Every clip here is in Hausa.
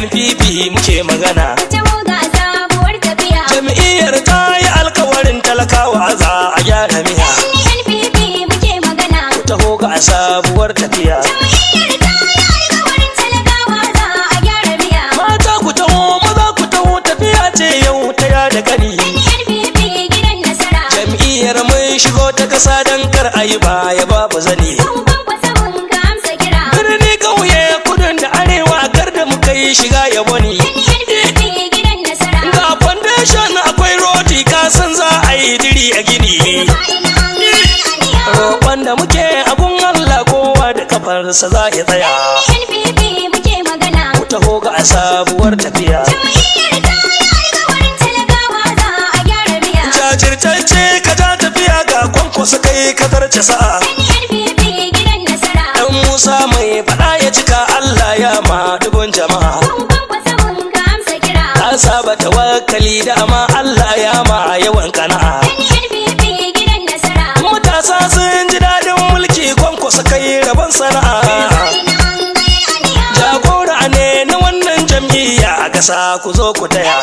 NNPP muke magana. Taho ga sabuwar tafiya. Jam'iyyar ta yi alkawarin talakawa za a gyara miya. NNPP muke magana. Taho ga sabuwar tafiya. Jam'iyyar ta yi alkawarin talakawa za a gyara miya. Mata ku taho, maza ku taho, tafiya ce yau ta yada kani. NNPP gidan nasara. Jam'iyyar mun shigo ta kasa don kar a yi baya babu zani. Birni ƙauye kudin da arewa kar da muka yi shiga yabo ne. Ga foundation akwai rodi kasan za a yi diri a gini. Roƙon da muke abun Allah kowa da kafarsa za ya tsaya. Ku taho ga sabuwar tafiya. Jajirtacce ka ta tafiya ga kwankwasa kai ka zarce sa'a. Dan Musa mai faɗa ya cika Allah ya ma dubun jama'a. Ka saba tawakkali da ma Allah ya ma yawan kana'a. Matasa sun ji daɗin mulki kwankwasa kai rabon sana'a. Jagora ne na wannan jam'iyya a gasa ku zo ku taya.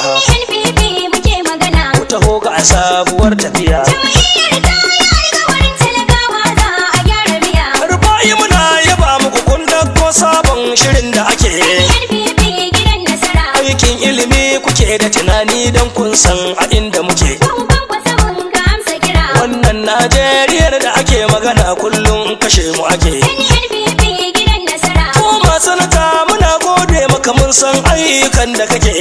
Ku taho ga sabuwar tafiya. Rufa'i muna yaba muku kun dauko sabon shirin da ake. Aikin ilimi kuke da tunani don kun san a inda muke. Wannan Najeriyar da ake magana kullum kashe mu ake. Ko masanata muna gode maka mun san ayyukan da kake.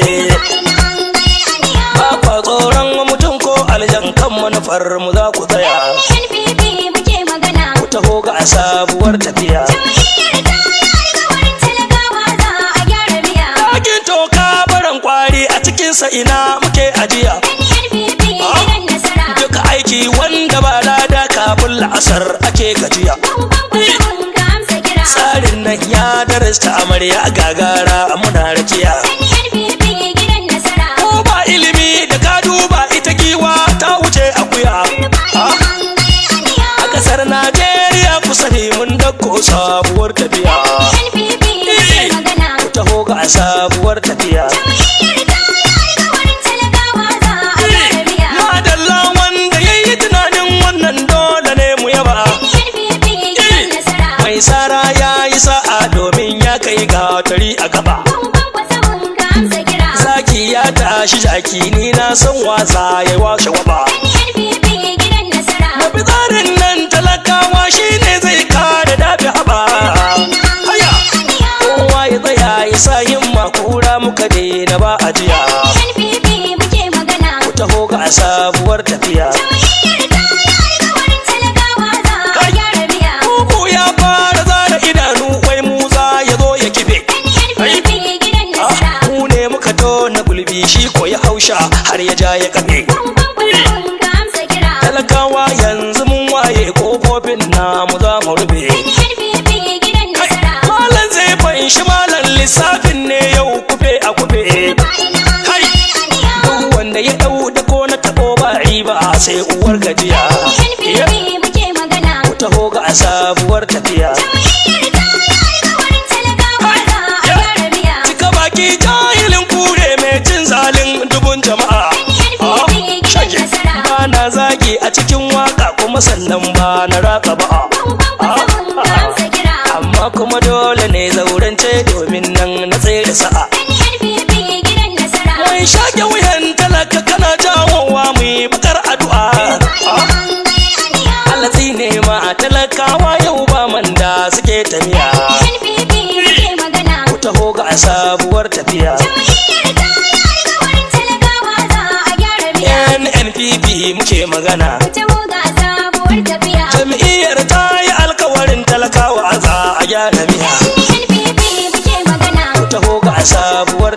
Ba kwa tsoron mutum ko aljan kan manufar mu za ku tsaya. Ku taho ga sabuwar tafiya. Ɗakin toka baran kwari a cikinsa ina muke ajiya. Duka aiki wanda ba lada kafin la'asar ake gajiya. Tsarin nan ya darasta amarya gagara muna rakiya. Ko ba ilimi da ka duba ita giwa ta wuce akuya. A ƙasar Najeriya kusa ne mun dauko sabuwar tafiya. Ku taho ga sabuwar tafiya. Madalla wanda ya yi tunanin wannan dole ne mu yaba. Mai sara ya yi sa'a domin ya kai ga tari a gaba. Zaki ya tashi jaki ni na san wasa ya washe waba. Mafi tsarin nan talakawa shi ne zai kare dafi haba. Haya, kowa ya tsaya ya sa himma kura muka daina ba a jiya. Ku taho ga sabuwar tafiya. Kuku ya fara zara idanu wai Musa ya zo ya kife. Mu ne muka tona gulbi shi ko ya hausha har ya ja ya kafe. Talakawa yanzu mun waye kofofin namu za mu rufe. Malam zai fanshi malam lissafin ne yau kufe a kufe. Duk wanda ya dau da ko na tabo ba riba sai uwar gajiya. Ku taho ga sabuwar tafiya. Cika baki jahilin kure mai cin zalin dubun jama'a. Ba na zagi a cikin waka kuma sannan ba na raka ba. Amma kuma dole ne zaurance domin nan na tsere sa'a. Wai shage wuyan talaka kana jawowa mu yi bakar addu'a. Allah tsine ma talakawa yau ba manda suke tafiya. Ku taho ga sabuwar tafiya. NNPP muke magana. Jam'iyyar ta yi alkawarin talakawa za a gyara miya. Ku taho ga sabuwar